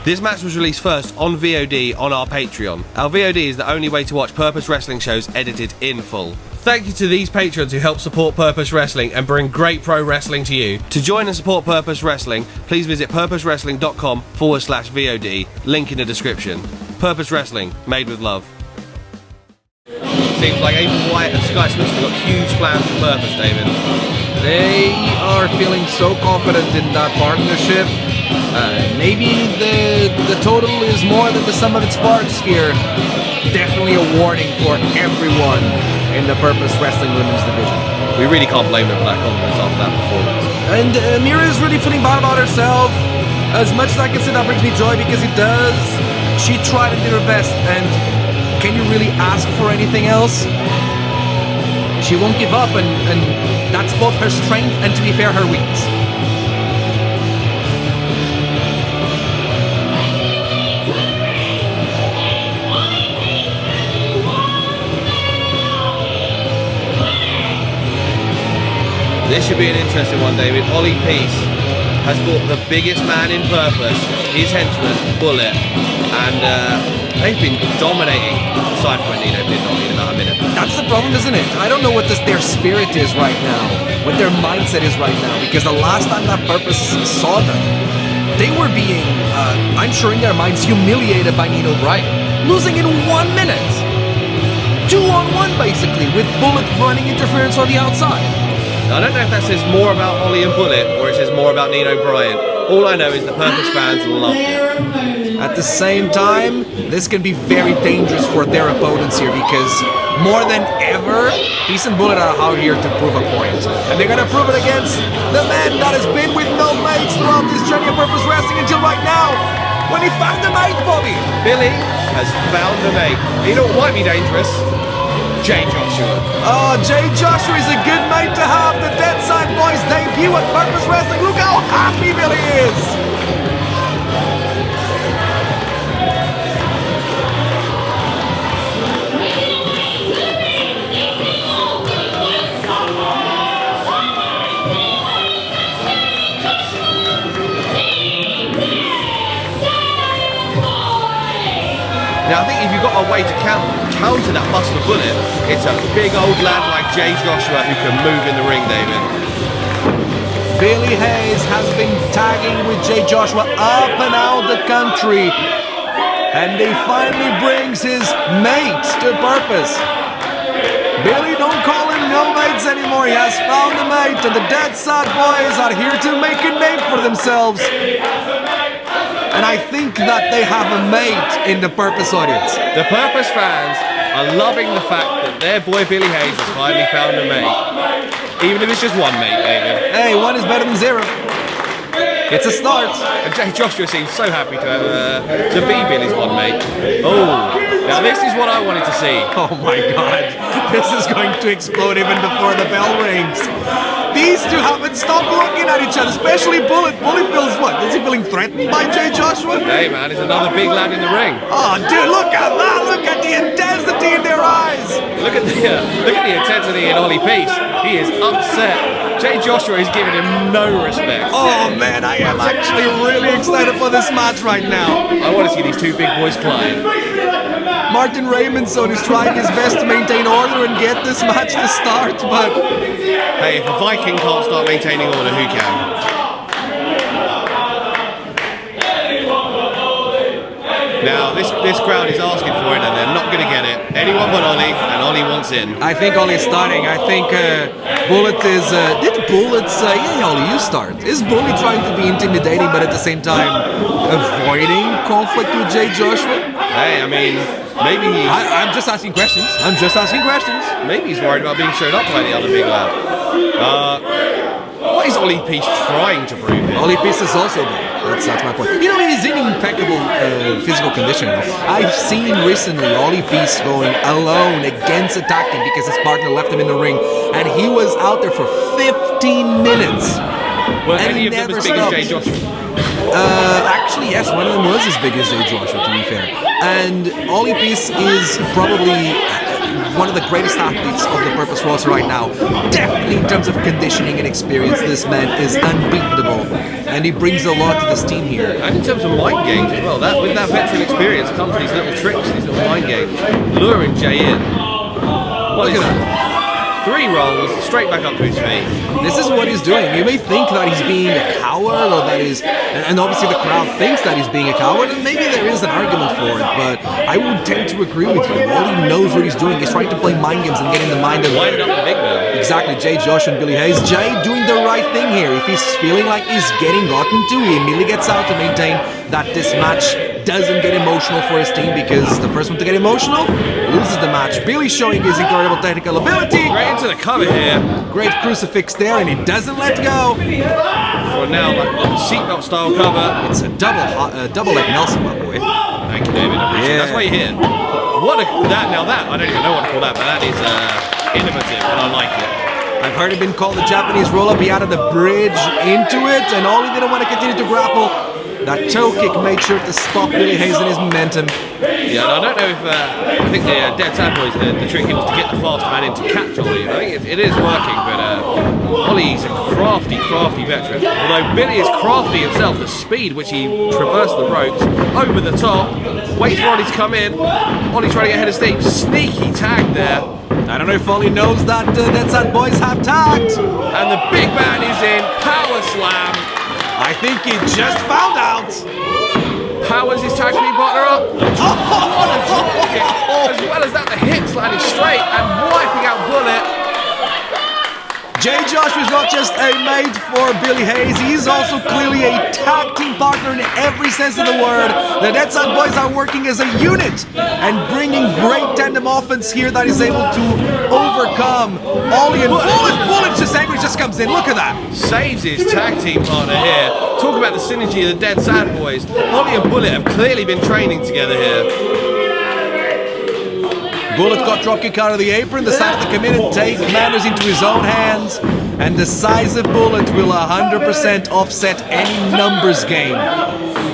This match was released first on VOD on our Patreon. Our VOD is the only way to watch Purpose Wrestling shows edited in full. Thank you to these patrons who help support Purpose Wrestling and bring great pro wrestling to you. To join and support Purpose Wrestling, please visit purposewrestling.com/VOD, link in the description. Purpose Wrestling, made with love. Seems like Abel Wyatt and Skye Smitson have got huge plans for Purpose, David. They are feeling so confident in that partnership. Maybe the total is more than the sum of its parts here. Definitely a warning for everyone in the Purpose Wrestling Women's Division. We really can't blame them for that confidence after that performance. And Mira is really feeling bad about herself. As much as I can say that brings me joy because it does. She tried and did her best, and can you really ask for anything else? She won't give up, and that's both her strength and, to be fair, her weakness. This should be an interesting one, David. Oli Peace has brought the biggest man in Purpose, his henchman, Bullit, and they've been dominating, aside from when Nino pinned Oli in about a minute. That's the problem, isn't it? I don't know what their spirit is right now, what their mindset is right now, because the last time that Purpose saw them, they were being, I'm sure in their minds, humiliated by Nino Bryant, losing in 1 minute. 2-on-1 basically, with Bullit running interference on the outside. I don't know if that says more about Oli and Bullit or it says more about Nino Bryant. All I know is the Purpose fans loved it. At the same time, this can be very dangerous for their opponents here because more than ever, Peace and Bullit are out here to prove a point. And they're going to prove it against the man that has been with no mates throughout this journey of Purpose Wrestling until right now, when he found a mate, Bobby. Billy has found a mate. You know what might be dangerous? J. Joshua. Oh, J. Joshua is a good mate to have. The Dead Side Boys debut at Purpose Wrestling. Look how happy Billy is. Now I think if you've got a way to counter that Buster Bullet, it's a big old lad like J. Joshua who can move in the ring, David. Billy Haze has been tagging with J. Joshua up and out the country. And he finally brings his mate to Purpose. Billy, don't call him no mates anymore. He has found a mate, and the Dead Side Boys are here to make a name for themselves. And I think that they have a mate in the Purpose audience. The Purpose fans are loving the fact that their boy Billy Haze has finally found a mate. Even if it's just one mate, David. Hey, one is better than zero. It's a start. And J. Joshua seems so happy to be Billy's one mate. Oh, now this is what I wanted to see. Oh my God. This is going to explode even before the bell rings. These two haven't stopped looking at each other, especially Bullit. Bullit feels what? Is he feeling threatened by J. Joshua? Hey man, there's another big lad in the ring. Oh dude, look at that! Look at the intensity in their eyes! Look at the intensity in Oli Peace. He is upset. J. Joshua is giving him no respect. Oh man, I am actually really excited for this match right now. I want to see these two big boys collide. Martin Raymondson is trying his best to maintain order and get this match to start, but... Hey, if a Viking can't start maintaining order, who can? Now, this crowd is asking for it, and they're not going to get it. Anyone but Oli, and Oli wants in. I think Oli's starting. I think Bullit is... did Bullit say... Yeah, Oli, you start. Is Bullit trying to be intimidating, but at the same time avoiding conflict with J. Joshua? Hey, I mean, maybe he's... I'm just asking questions. I'm just asking questions. Maybe he's worried about being showed up by the other big lad. What is Oli Peace trying to prove here? Oli Peace is also there. That's my point. You know, he's in impeccable physical condition. I've seen recently Oli Peace going alone against attacking because his partner left him in the ring, and he was out there for 15 minutes. Were any of them as big as J. Joshua? Actually, yes, one of them was as big as J. Joshua, to be fair. And Oli Peace is probably one of the greatest athletes of the Purpose roster right now. Definitely in terms of conditioning and experience, this man is unbeatable. And he brings a lot to this team here. And in terms of mind games as well, with that veteran experience comes these little tricks, these little mind games, luring Jay in. Look at that. 3 rolls, straight back up to his feet. This is what he's doing. You may think that he's being a coward, or that is, and obviously the crowd thinks that he's being a coward, and maybe there is an argument for it, but I would tend to agree with you. All he knows what he's doing is trying to play mind games and get in the mind of... Wind up the big man. Exactly, Jay, Josh, and Billy Haze. Jay doing the right thing here. If he's feeling like he's getting gotten to, he immediately gets out to maintain that this match doesn't get emotional for his team, because the first one to get emotional loses the match. Billy showing his incredible technical ability. Right into the cover here. Great crucifix there, and he doesn't let go. For now, like seatbelt style cover. It's a double leg Nelson, my boy. Thank you, David. That's why you're here. That I don't even know what to call that, but that is innovative, and I like it. I've heard it been called the Japanese roll-up. He added the bridge into it, and Oli didn't want to continue to grapple. That toe kick made sure to stop Billy Haze in his momentum. Yeah, and I don't know if I think the Dead Sad Boys, the trick here was to get the fast man in to catch Oli. I think it is working, but Oli's a crafty veteran. Although Billy is crafty himself, the speed which he traversed the ropes over the top, waits for Oli to come in. Oli's trying to get ahead of steam. Sneaky tag there. I don't know if Oli knows that Dead Sad Boys have tagged. And the big man is in. Power slam. I think he just found out. Powers his tag team partner up. What a drop kick. As well as that, the hips landing straight and wiping out Bullit. Jay Josh was not just a mate for Billy Haze, he's also clearly a tag team partner in every sense of the word. The Dead Sad Boys are working as a unit and bringing great tandem offense here that is able to overcome Oli and Bullit just angry, just comes in. Look at that. Saves his tag team partner here. Talk about the synergy of the Dead Sad Boys. Oli and Bullit have clearly been training together here. Bullit got dropkick out of the apron, decided to come in and take matters into his own hands, and the size of Bullit will 100% offset any numbers game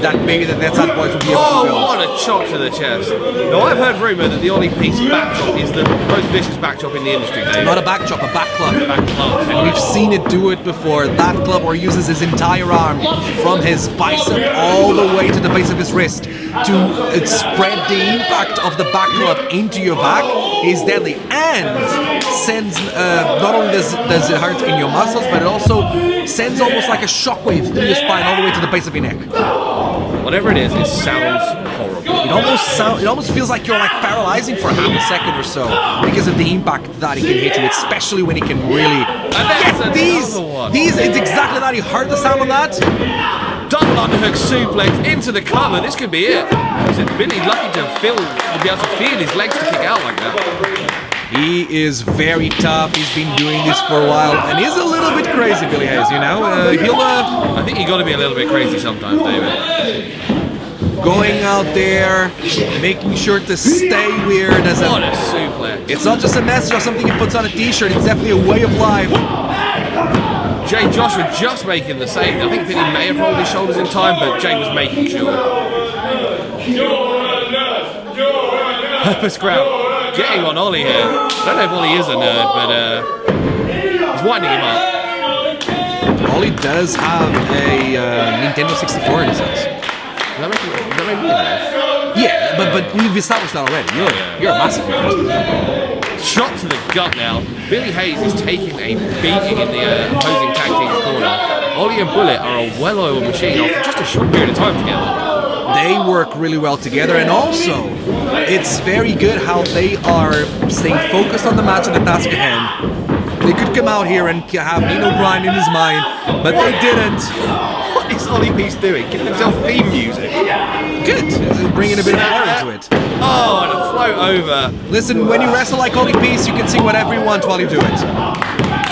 that maybe the Dead Sad Boys will be able to build. What a chop to the chest. Now, I've heard rumour that the Oli Peace back chop is the most vicious back chop in the industry, Dave. Not a back chop, a back club. Back club. And we've seen it do it before. That club where he uses his entire arm from his bicep all the way to the base of his wrist to spread the impact of the back club into your back is deadly, and sends not only does it hurt in your muscles, but it also sends almost like a shockwave through your spine all the way to the base of your neck. Whatever it sounds horrible. It almost feels like you're like paralyzing for half a second or so because of the impact that it can hit you, especially when it can really get these. It's exactly that. You heard the sound of that? Double underhook suplex into the cover. This could be it. Is it Billy lucky to be able to feel his legs to kick out like that? He is very tough. He's been doing this for a while, and he's a little bit crazy, Billy Haze. You know, I think you got to be a little bit crazy sometimes, David. Going out there, making sure to stay weird as what a suplex! It's not just a message or something he puts on a T-shirt. It's definitely a way of life. Jay Joshua just making the save. I think Billy may have rolled his shoulders in time, but Jay was making sure. Purpose ground. Getting on Oli here. I don't know if Oli is a nerd, but he's winding him up. Oli does have a Nintendo 64 in his house. Does that make me a nerd? Yeah, but we've established that already. You're a massive nerd. Shot to the gut now. Billy Haze is taking a beating in the opposing tag team's corner. Oli and Bullit are a well-oiled machine after just a short period of time together. They work really well together, and also it's very good how they are staying focused on the match and the task at hand. They could come out here and have Nino Bryant in his mind, but they didn't. What is Oli Peace doing? Giving himself theme music. Good. Bringing a bit of flair into it. Oh, and a float over. Listen, when you wrestle like Oli Peace, you can sing whatever you want while you do it.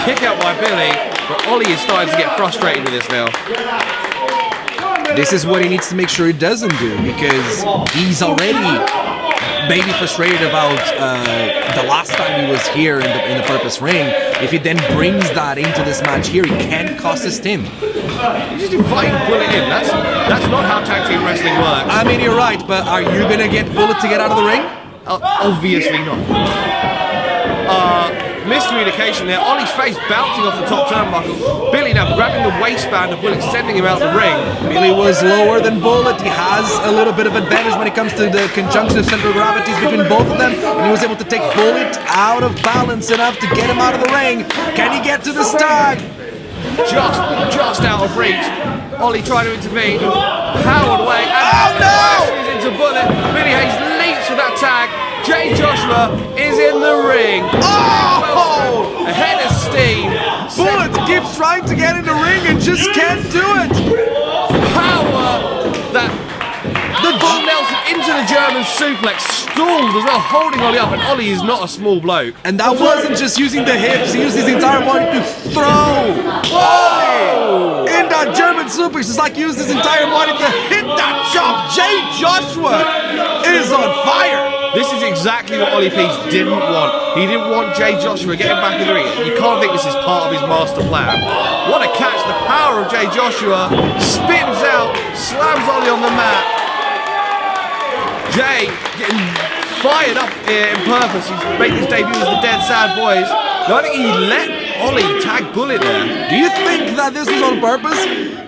Kick out by Billy, but Oli is starting to get frustrated with this now. This is what he needs to make sure he doesn't do, because he's already maybe frustrated about the last time he was here in the Purpose Ring. If he then brings that into this match here, it can cost his team. He's just inviting Bullit in. That's not how tag team wrestling works. I mean, you're right, but are you gonna get Bullit to get out of the ring? Obviously not. Miscommunication there. Oli's face bouncing off the top turnbuckle. Billy now grabbing the waistband of Bullit, sending him out the ring. Billy was lower than Bullit. He has a little bit of advantage when it comes to the conjunction of central gravities between both of them. And he was able to take Bullit out of balance enough to get him out of the ring. Can he get to the stag? Just out of reach. Oli trying to intervene. Powered away. And no! into Bullit. Billy Haze leaps for that tag. Jay Joshua is in the ring. Oh! A head of steam. Bullit keeps trying to get in the ring and just can't do it. Power that the Bull Nelson into the German suplex, stalled as well, holding Oli up, and Oli is not a small bloke. And that wasn't just using the hips, he used his entire body to throw. Whoa! In that German suplex, it's like he used his entire body to hit that chop. Jay Joshua is on fire. This is exactly what Oli Peace didn't want. He didn't want Jay Joshua getting back in the ring. You can't think this is part of his master plan. What a catch, the power of Jay Joshua. Spins out, slams Oli on the mat. Jay getting fired up in purpose. He's making his debut as the Dead Sad Boys. No, I think he let Oli tag Bullit there. Do you think that this was on purpose?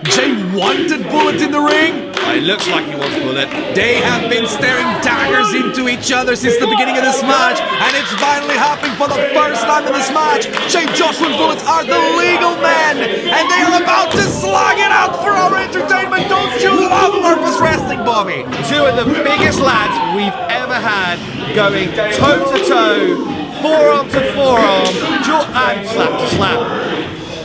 Jay wanted Bullit in the ring? It looks like he wants Bullit. They have been staring daggers into each other since the beginning of this match, and it's finally happening for the first time in this match. Jay Joshua and Bullit are the legal men, and they are about to slug it out for our entertainment. Don't you love Purpose Wrestling, Bobby? Two of the biggest lads we've ever had going toe-to-toe, forearm to forearm, and slap to slap.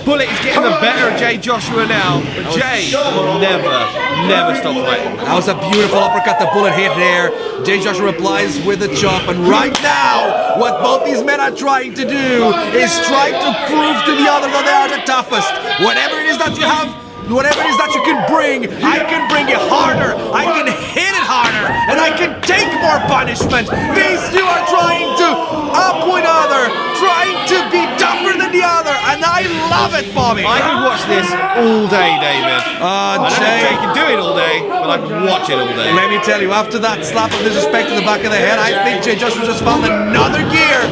Bullit is getting the better of Jay Joshua now, but Jay never stops fighting. That was a beautiful uppercut that Bullit hit there. Jay Joshua replies with a chop, and right now, what both these men are trying to do is trying to prove to the other that they are the toughest. Whatever it is that you have, whatever it is that you can bring, I can bring it harder, I can hit it harder, and I can take more punishment. These two are trying to up one another, trying to be tougher than the other, and I love it, Bobby. I could watch this all day, David. I don't know if Jay can do it all day, but I can watch it all day. Let me tell you, after that slap of disrespect to the back of the head, I think Jay Joshua just found another gear.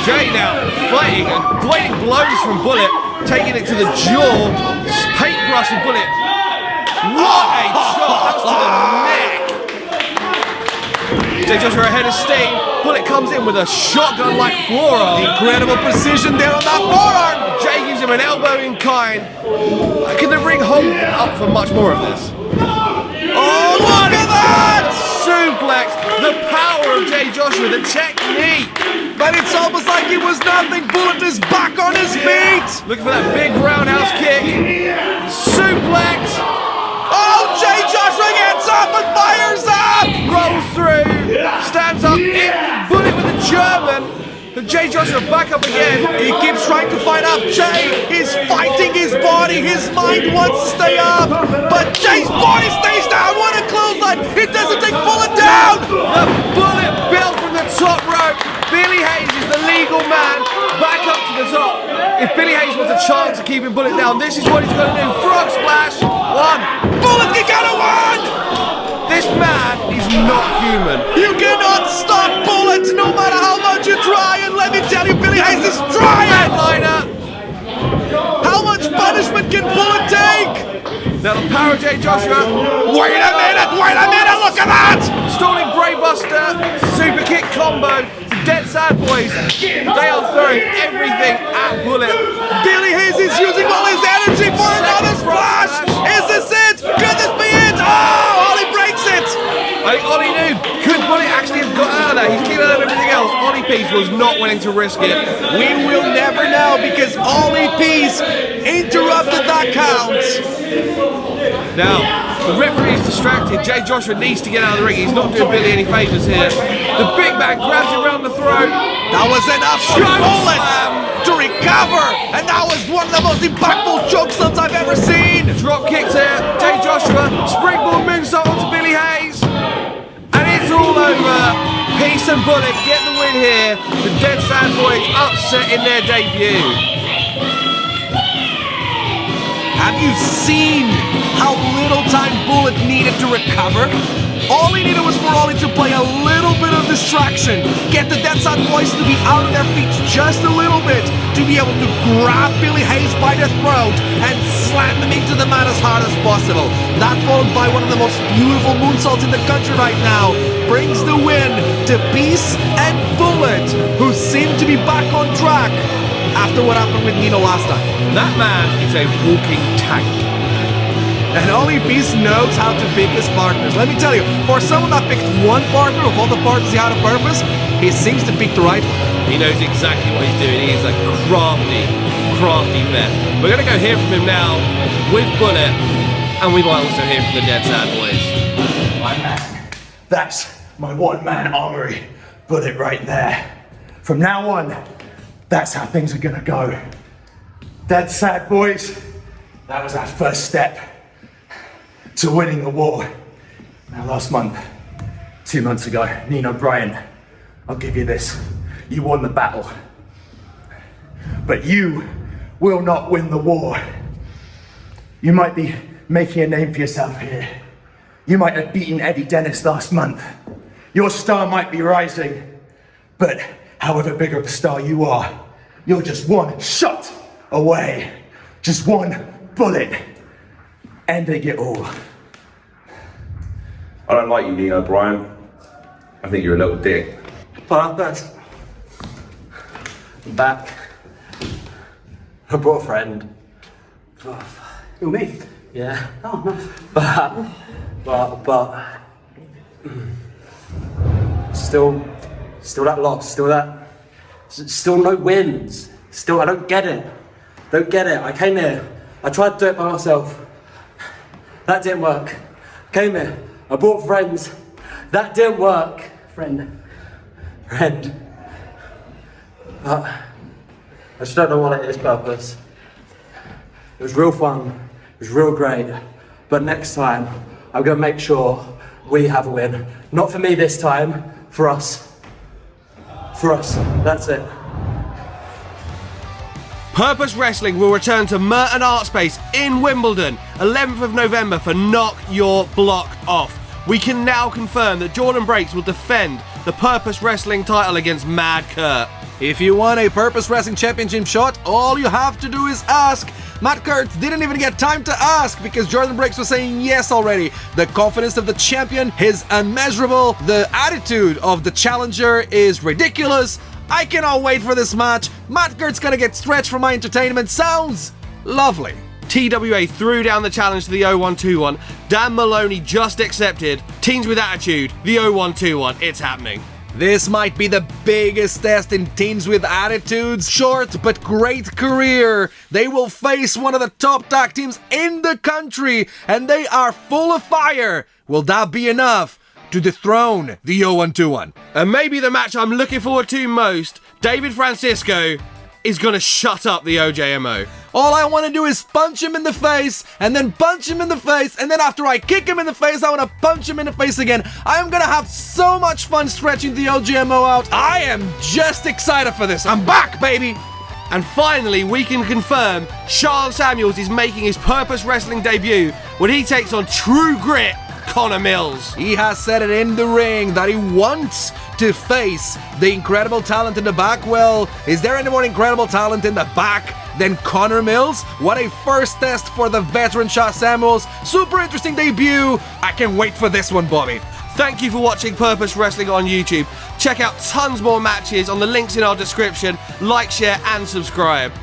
Jay now fighting and blading blows from Bullit, taking it to the jaw, paintbrush and Bullit. What a shot! That's to the neck. Jay Joshua ahead of steam. Bullit comes in with a shotgun-like forearm. Incredible precision there on that forearm. Jay gives him an elbow in kind. Can the ring hold up for much more of this? Oh, look at that! Suplex, the power of Jay Joshua, the technique. But it's almost like it was nothing. Bullit is back on his feet. Looking for that big roundhouse kick. Suplex. Oh, Jay Joshua gets up and fires up. Rolls through. Stands up. Bullit with the German. And Jay Joshua back up again. He keeps trying to fight up. Jay is fighting his body. His mind wants to stay up. But Jay's body stays down. What a clothesline. It doesn't take Bullit down. The Bullit built from the top rope. Billy Haze is the legal man. Back up to the top. If Billy Haze wants a chance of keeping Bullit down, this is what he's going to do. Frog splash. One. Bullit, you got a one. This man is not human. You cannot stop Bullit no matter how much you try. And let me tell you, Billy Haze is trying. Headliner. How much punishment can Bullit take? Now the power of Jay Joshua. Wait a minute, look at that! Stalling brainbuster, super kick combo. The Dead Sad Boys, they are throwing everything at Bullit. Billy Haze is using all his energy for another splash! Is this it? Could this be it? Oh, Oli breaks it! I think Oli knew. Could Bullit actually have got out of there? He's keeping out of everything else. Oli Peace was not willing to risk it. We will never know because Oli Peace interrupted that count. Now, the referee is distracted. Jay Joshua needs to get out of the ring. He's not doing Billy any favours here. The big man grabs him around the throat. That was enough for Bullit to recover. And that was one of the most impactful chokeslams I've ever seen. Drop kicks here. Jay Joshua, springboard moonsault onto Billy Haze. And it's all over. Peace and Bullit get the win here. The Dead Sad Boys upset in their debut. Have you seen how little time Bullit needed to recover? All he needed was for Oli to play a little bit of distraction. Get the Dead Side Boys to be out of their feet just a little bit, to be able to grab Billy Haze by the throat and slam him into the mat as hard as possible. That followed by one of the most beautiful moonsaults in the country right now brings the win to Peace and Bullit, who seem to be back on track after what happened with Nino last time. That man is a walking tank. And Oli Peace knows how to pick his partners. Let me tell you, for someone that picked one partner of all the partners he had on purpose, he seems to pick the right one. He knows exactly what he's doing. He is a crafty vet. We're going to go hear from him now with Bullit, and we might also hear from the Dead Sad Boys. My man, that's my one-man armory. Bullit right there. From now on, that's how things are going to go. Dead Sad Boys, that was our first step to winning the war. Now last month, 2 months ago, Nino, Bryant, I'll give you this. You won the battle. But you will not win the war. You might be making a name for yourself here. You might have beaten Eddie Dennis last month. Your star might be rising. But however big of a star you are, you're just one shot away. Just one bullet. Ending it all. I don't like you, Nino, Bryant. I think you're a little dick. But I'm back. I brought a friend. Who, me? Yeah. Oh, nice. But still that loss, still no wins. Still, I don't get it. I came here, I tried to do it by myself. That didn't work. Came here, I brought friends. That didn't work. Friend. But I just don't know what it is, Purpose. It was real fun. It was real great. But next time, I'm gonna make sure we have a win. Not for me this time, for us. For us, that's it. Purpose Wrestling will return to Merton Art Space in Wimbledon, 11th of November for Knock Your Block Off. We can now confirm that Jordon Breaks will defend the Purpose Wrestling title against Mad Kurt. If you want a Purpose Wrestling Championship shot, all you have to do is ask. Matt Kurt didn't even get time to ask because Jordon Breaks was saying yes already. The confidence of the champion is unmeasurable. The attitude of the challenger is ridiculous. I cannot wait for this match. Matt Kurt's gonna get stretched for my entertainment. Sounds lovely. TWA threw down the challenge to the 0121. Dan Maloney just accepted. Teens with Attitude, the 0121. It's happening. This might be the biggest test in Teens with Attitudes. Short but great career. They will face one of the top tag teams in the country, and they are full of fire. Will that be enough to dethrone the 0121? And maybe the match I'm looking forward to most, David Francisco is gonna shut up the O.J.M.O. All I want to do is punch him in the face, and then punch him in the face, and then after I kick him in the face, I want to punch him in the face again. I'm gonna have so much fun stretching the O.J.M.O. out. I am just excited for this. I'm back, baby! And finally, we can confirm Sean Samuels is making his Purpose Wrestling debut when he takes on True Grit Connor Mills. He has said it in the ring that he wants to face the incredible talent in the back. Well, is there any more incredible talent in the back than Connor Mills? What a first test for the veteran Shaw Samuels. Super interesting debut. I can't wait for this one, Bobby. Thank you for watching Purpose Wrestling on YouTube. Check out tons more matches on the links in our description. Like, share, and subscribe.